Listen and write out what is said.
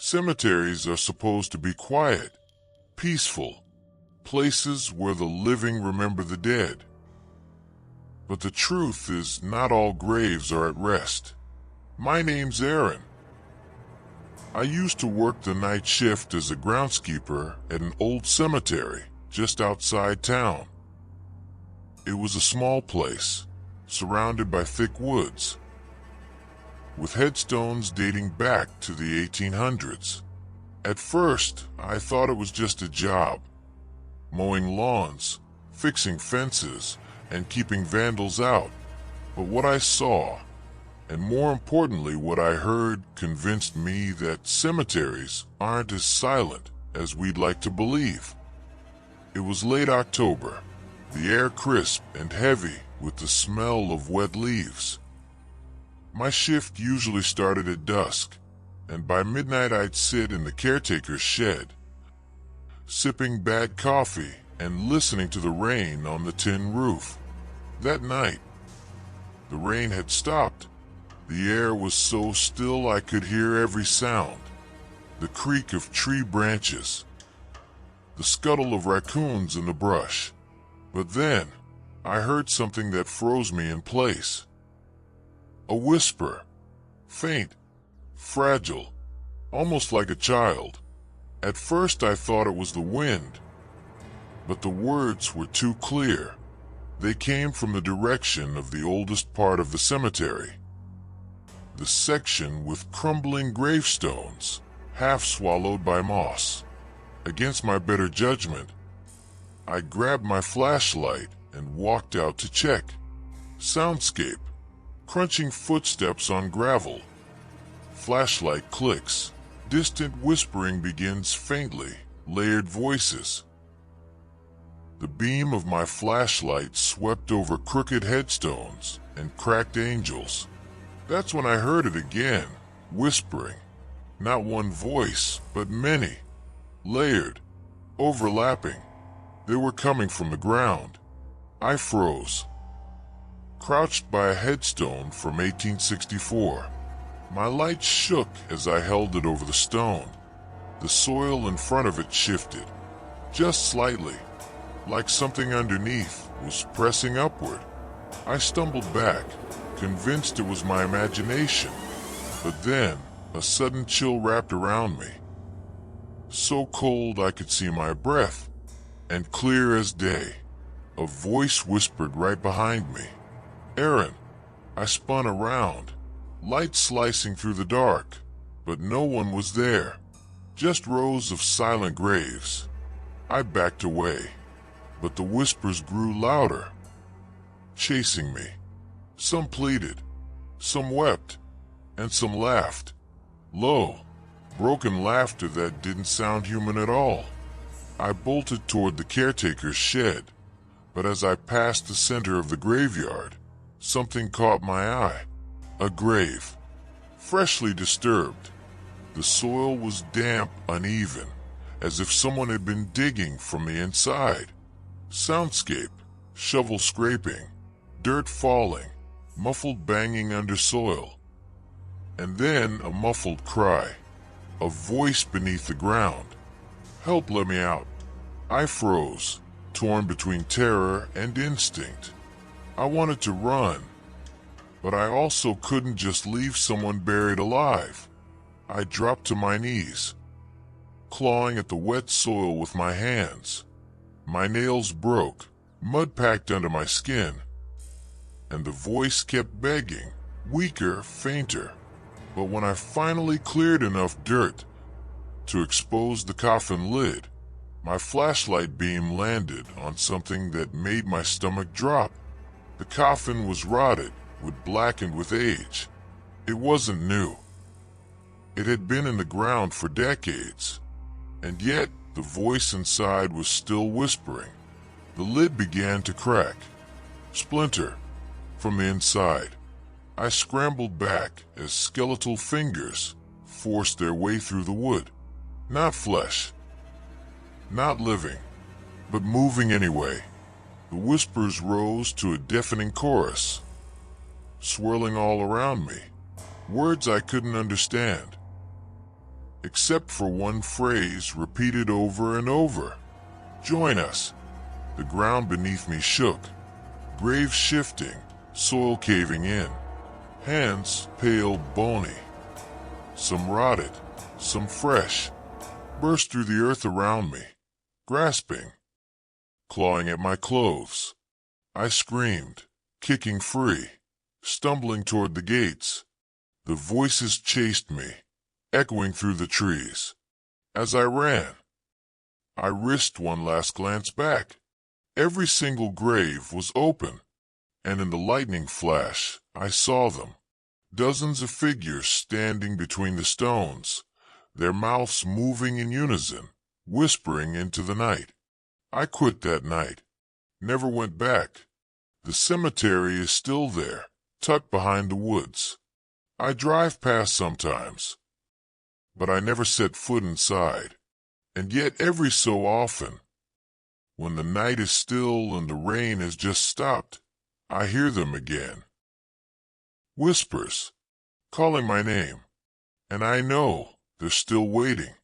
Cemeteries are supposed to be quiet, peaceful, places where the living remember the dead. But the truth is, not all graves are at rest. My name's Aaron. I used to work the night shift as a groundskeeper at an old cemetery just outside town. It was a small place, surrounded by thick woods, with headstones dating back to the 1800s. At first, I thought it was just a job, mowing lawns, fixing fences, and keeping vandals out. But what I saw, and more importantly what I heard, convinced me that cemeteries aren't as silent as we'd like to believe. It was late October, the air crisp and heavy with the smell of wet leaves. My shift usually started at dusk, and by midnight I'd sit in the caretaker's shed, sipping bad coffee and listening to the rain on the tin roof. That night, the rain had stopped. The air was so still I could hear every sound: the creak of tree branches, the scuttle of raccoons in the brush. But then, I heard something that froze me in place. A whisper, faint, fragile, almost like a child. At first I thought it was the wind, but the words were too clear. They came from the direction of the oldest part of the cemetery, the section with crumbling gravestones, half swallowed by moss. Against my better judgment, I grabbed my flashlight and walked out to check. Soundscape: crunching footsteps on gravel. Flashlight clicks. Distant whispering begins faintly. Layered voices. The beam of my flashlight swept over crooked headstones and cracked angels. That's when I heard it again, whispering. Not one voice, but many. Layered, overlapping. They were coming from the ground. I froze, crouched by a headstone from 1864. My light shook as I held it over the stone. The soil in front of it shifted, just slightly, like something underneath was pressing upward. I stumbled back, convinced it was my imagination, but then a sudden chill wrapped around me. So cold I could see my breath, and clear as day, a voice whispered right behind me, "Aaron." I spun around, light slicing through the dark, but no one was there, just rows of silent graves. I backed away, but the whispers grew louder, chasing me. Some pleaded, some wept, and some laughed. Low, broken laughter that didn't sound human at all. I bolted toward the caretaker's shed, but as I passed the center of the graveyard, something caught my eye. A grave, freshly disturbed. The soil was damp, uneven, as if someone had been digging from the inside. Soundscape: shovel scraping, dirt falling, muffled banging under soil. And then a muffled cry, a voice beneath the ground. "Help, let me out." I froze, torn between terror and instinct. I wanted to run, but I also couldn't just leave someone buried alive. I dropped to my knees, clawing at the wet soil with my hands. My nails broke, mud packed under my skin, and the voice kept begging, weaker, fainter. But when I finally cleared enough dirt to expose the coffin lid, my flashlight beam landed on something that made my stomach drop. The coffin was rotted, blackened with age. It wasn't new. It had been in the ground for decades, and yet the voice inside was still whispering. The lid began to crack, splinter, from the inside. I scrambled back as skeletal fingers forced their way through the wood. Not flesh, not living, but moving anyway. The whispers rose to a deafening chorus, swirling all around me, words I couldn't understand. except for one phrase repeated over and over. Join us. The ground beneath me shook, graves shifting, soil caving in. Hands pale, bony, some rotted, some fresh, burst through the earth around me, grasping, clawing at my clothes. I screamed, kicking free, stumbling toward the gates. The voices chased me, echoing through the trees. As I ran, I risked one last glance back. Every single grave was open, and in the lightning flash, I saw them. Dozens of figures standing between the stones, their mouths moving in unison, whispering into the night. I quit that night, never went back. The cemetery is still there, tucked behind the woods. I drive past sometimes, but I never set foot inside. And yet every so often, when the night is still and the rain has just stopped, I hear them again. Whispers, calling my name, and I know they're still waiting.